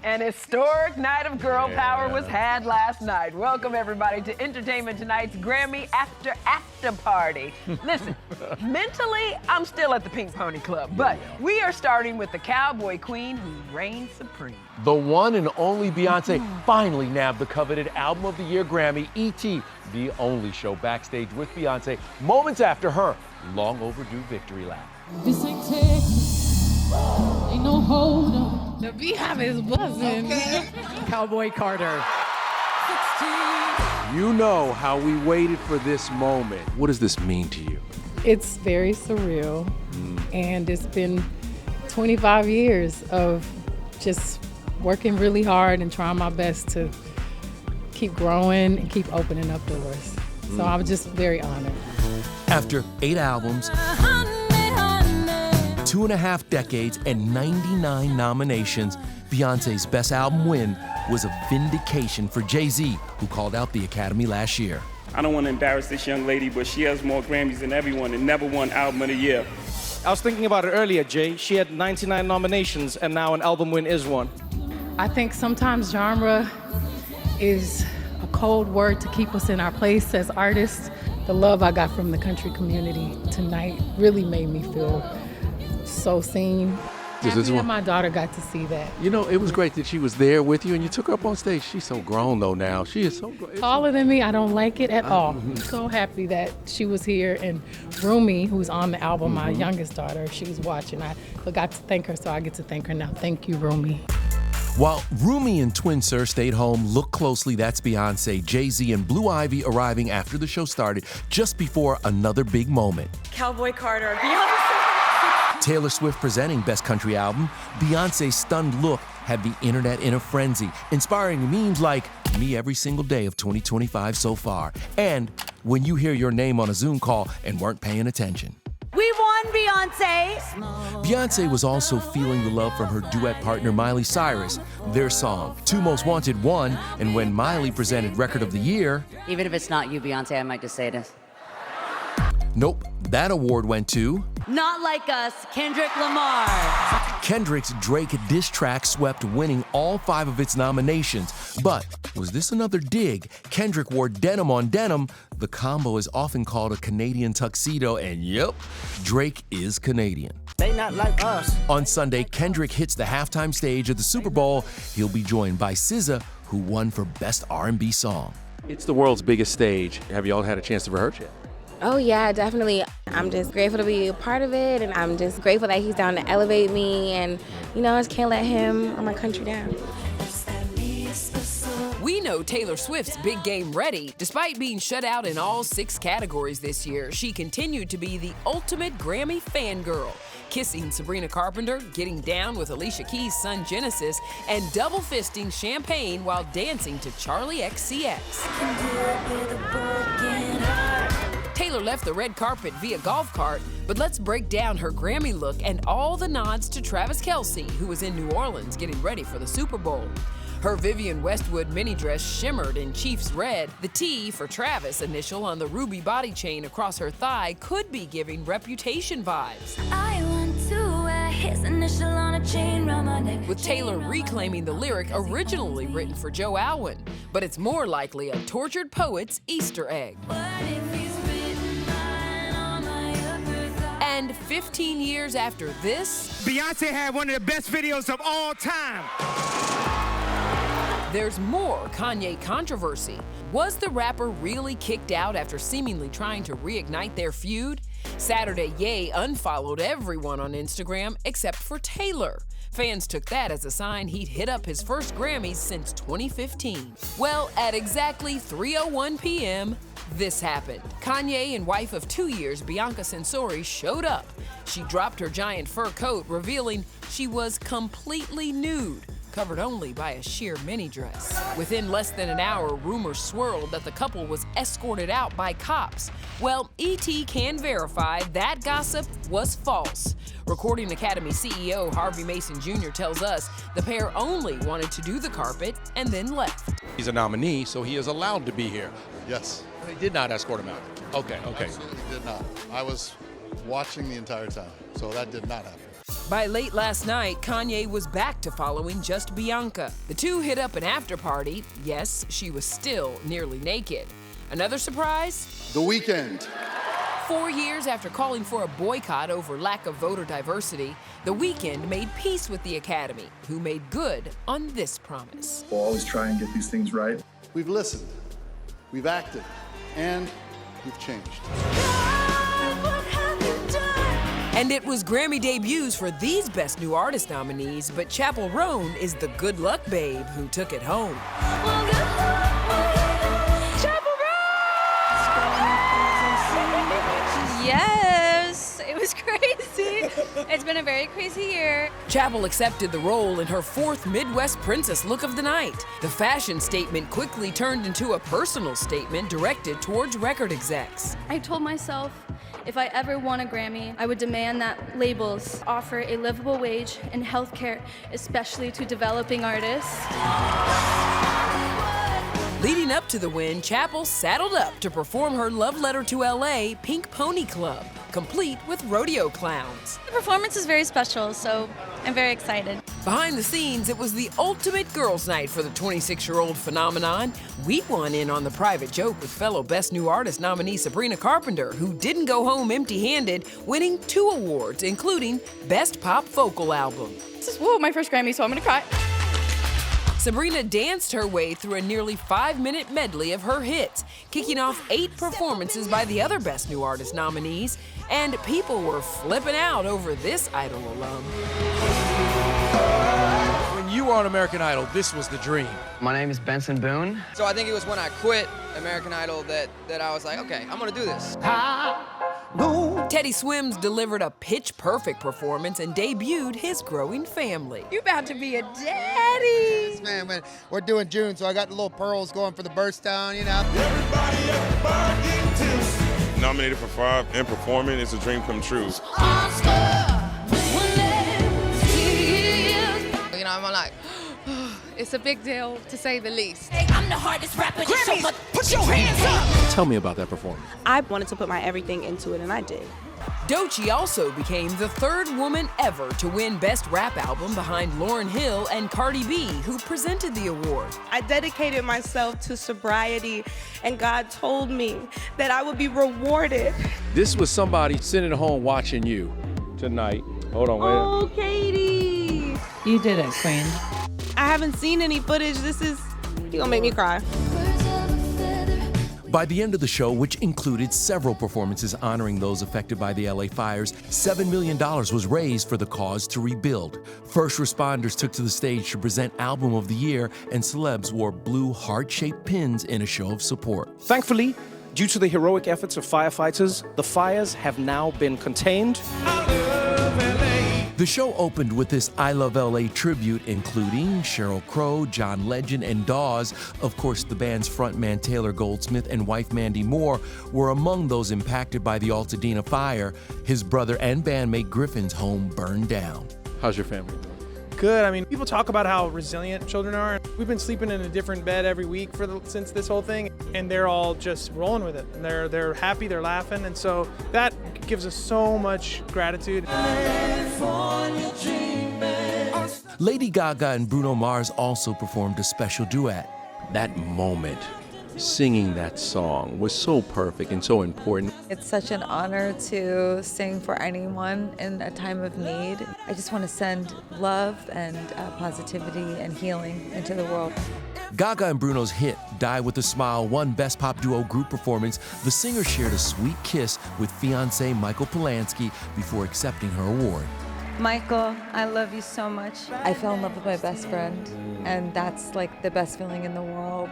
An historic night of girl power was had last night. Welcome, everybody, to Entertainment Tonight's Grammy After Party. Listen, mentally, I'm still at the Pink Pony Club, but we are starting with the cowboy queen who reigns supreme. The one and only Beyonce finally nabbed the coveted Album of the Year Grammy, E.T., the only show backstage with Beyonce moments after her long overdue victory lap. This ain't Texas, ain't no hold up. The beehive is buzzing. Okay. Cowboy Carter. 16. You know how we waited for this moment. What does this mean to you? It's very surreal, and it's been 25 years of just working really hard and trying my best to keep growing and keep opening up doors. So I'm just very honored. After 8 albums, 2.5 decades, and 99 nominations, Beyonce's Best Album win was a vindication for Jay-Z, who called out the Academy last year. I don't want to embarrass this young lady, but she has more Grammys than everyone and never won Album of the Year. I was thinking about it earlier, Jay. She had 99 nominations, and now an album win is one. I think sometimes genre is a cold word to keep us in our place as artists. The love I got from the country community tonight really made me feel so seen. Happy that my daughter got to see that. You know, it was great that she was there with you and you took her up on stage. She's so grown, though, now. She is so grown. Taller than me, I don't like it at all. I'm so happy that she was here, and Rumi, who's on the album, my youngest daughter, she was watching. I forgot to thank her, so I get to thank her now. Thank you, Rumi. While Rumi and Twin Sir stayed home, look closely, that's Beyonce, Jay-Z, and Blue Ivy arriving after the show started, just before another big moment. Cowboy Carter, Beyonce. Taylor Swift presenting Best Country Album, Beyonce's stunned look had the internet in a frenzy, inspiring memes like, me every single day of 2025 so far, and when you hear your name on a Zoom call and weren't paying attention. We won, Beyonce. Beyonce was also feeling the love from her duet partner Miley Cyrus. Their song, Two Most Wanted, won, and when Miley presented Record of the Year... Even if it's not you, Beyonce, I might just say this. Nope, that award went to... Not Like Us, Kendrick Lamar. Kendrick's Drake diss track swept, winning all 5 of its nominations. But was this another dig? Kendrick wore denim on denim. The combo is often called a Canadian tuxedo, and yep, Drake is Canadian. They not like us. On Sunday, Kendrick hits the halftime stage of the Super Bowl. He'll be joined by SZA, who won for Best R&B Song. It's the world's biggest stage. Have you all had a chance to rehearse yet? Oh yeah, definitely. I'm just grateful to be a part of it, and I'm just grateful that he's down to elevate me, and you know, I just can't let him or my country down. We know Taylor Swift's big game ready. Despite being shut out in all 6 categories this year, she continued to be the ultimate Grammy fangirl, kissing Sabrina Carpenter, getting down with Alicia Keys' son Genesis, and double fisting champagne while dancing to Charlie XCX. Taylor left the red carpet via golf cart, but let's break down her Grammy look and all the nods to Travis Kelce, who was in New Orleans getting ready for the Super Bowl. Her Vivienne Westwood mini dress shimmered in Chiefs red. The T for Travis initial on the ruby body chain across her thigh could be giving Reputation vibes. I want to wear his initial on a chain round my neck. With Taylor reclaiming the lyric originally written for Joe Alwyn, but it's more likely a tortured poet's Easter egg. And 15 years after this, Beyonce had one of the best videos of all time. There's more Kanye controversy. Was the rapper really kicked out after seemingly trying to reignite their feud? Saturday, Ye unfollowed everyone on Instagram except for Taylor. Fans took that as a sign he'd hit up his first Grammys since 2015. Well, at exactly 3:01 p.m., this happened. Kanye and wife of 2 years, Bianca Censori, showed up. She dropped her giant fur coat, revealing she was completely nude, covered only by a sheer mini dress. Within less than an hour, rumors swirled that the couple was escorted out by cops. Well, E.T. can verify that gossip was false. Recording Academy CEO Harvey Mason Jr. tells us the pair only wanted to do the carpet and then left. He's a nominee, so he is allowed to be here. Yes. They did not escort him out. Okay. Absolutely did not. I was watching the entire time, so that did not happen. By late last night, Kanye was back to following just Bianca. The two hit up an after party. Yes, she was still nearly naked. Another surprise? The Weeknd. 4 years after calling for a boycott over lack of voter diversity, The Weeknd made peace with the Academy, who made good on this promise. We'll always try and get these things right. We've listened, we've acted, and we've changed. And it was Grammy debuts for these Best New Artist nominees, but Chappell Roan is the good luck babe who took it home. Yes, it was crazy. It's been a very crazy year. Chappell accepted the role in her fourth Midwest Princess look of the night. The fashion statement quickly turned into a personal statement directed towards record execs. I told myself if I ever won a Grammy, I would demand that labels offer a livable wage and health care, especially to developing artists. Leading up to the win, Chappell saddled up to perform her love letter to LA, Pink Pony Club, complete with rodeo clowns. The performance is very special, so I'm very excited. Behind the scenes, it was the ultimate girls' night for the 26-year-old phenomenon. We won in on the private joke with fellow Best New Artist nominee Sabrina Carpenter, who didn't go home empty-handed, winning 2 awards, including Best Pop Vocal Album. This is my first Grammy, so I'm gonna cry. Sabrina danced her way through a nearly 5-minute medley of her hits, kicking off 8 performances by the other Best New Artist nominees, and people were flipping out over this Idol alum. When you were on American Idol, this was the dream. My name is Benson Boone. So I think it was when I quit American Idol that I was like, okay, I'm gonna do this. Teddy Swims delivered a pitch-perfect performance and debuted his growing family. You about to be a daddy. Man, we're doing June, so I got the little pearls going for the birth down, you know. Nominated for 5 and performing, it's a dream come true. You know, I'm like, it's a big deal to say the least. Hey, I'm the hardest rapper. Grammys, put your hands up. Tell me about that performance. I wanted to put my everything into it, and I did. Doechii also became the 3rd woman ever to win Best Rap Album behind Lauryn Hill and Cardi B, who presented the award. I dedicated myself to sobriety, and God told me that I would be rewarded. This was somebody sitting at home watching you tonight. Hold on, wait. Oh, Katie. You did it, Queen. I haven't seen any footage. You're gonna make me cry. By the end of the show, which included several performances honoring those affected by the LA fires, $7 million was raised for the cause to rebuild. First responders took to the stage to present Album of the Year, and celebs wore blue heart-shaped pins in a show of support. Thankfully, due to the heroic efforts of firefighters, the fires have now been contained. The show opened with this I Love LA tribute, including Sheryl Crow, John Legend, and Dawes. Of course, the band's frontman Taylor Goldsmith and wife Mandy Moore were among those impacted by the Altadena fire. His brother and bandmate Griffin's home burned down. How's your family doing? Good. I mean, people talk about how resilient children are. We've been sleeping in a different bed every week since this whole thing, and they're all just rolling with it. And they're happy, they're laughing, and so that gives us so much gratitude. Lady Gaga and Bruno Mars also performed a special duet. That moment, singing that song, was so perfect and so important. It's such an honor to sing for anyone in a time of need. I just want to send love and positivity and healing into the world. Gaga and Bruno's hit, Die With a Smile, won Best Pop Duo Group Performance. The singer shared a sweet kiss with fiancé Michael Polanski before accepting her award. Michael, I love you so much. I fell in love with my best friend, and that's like the best feeling in the world.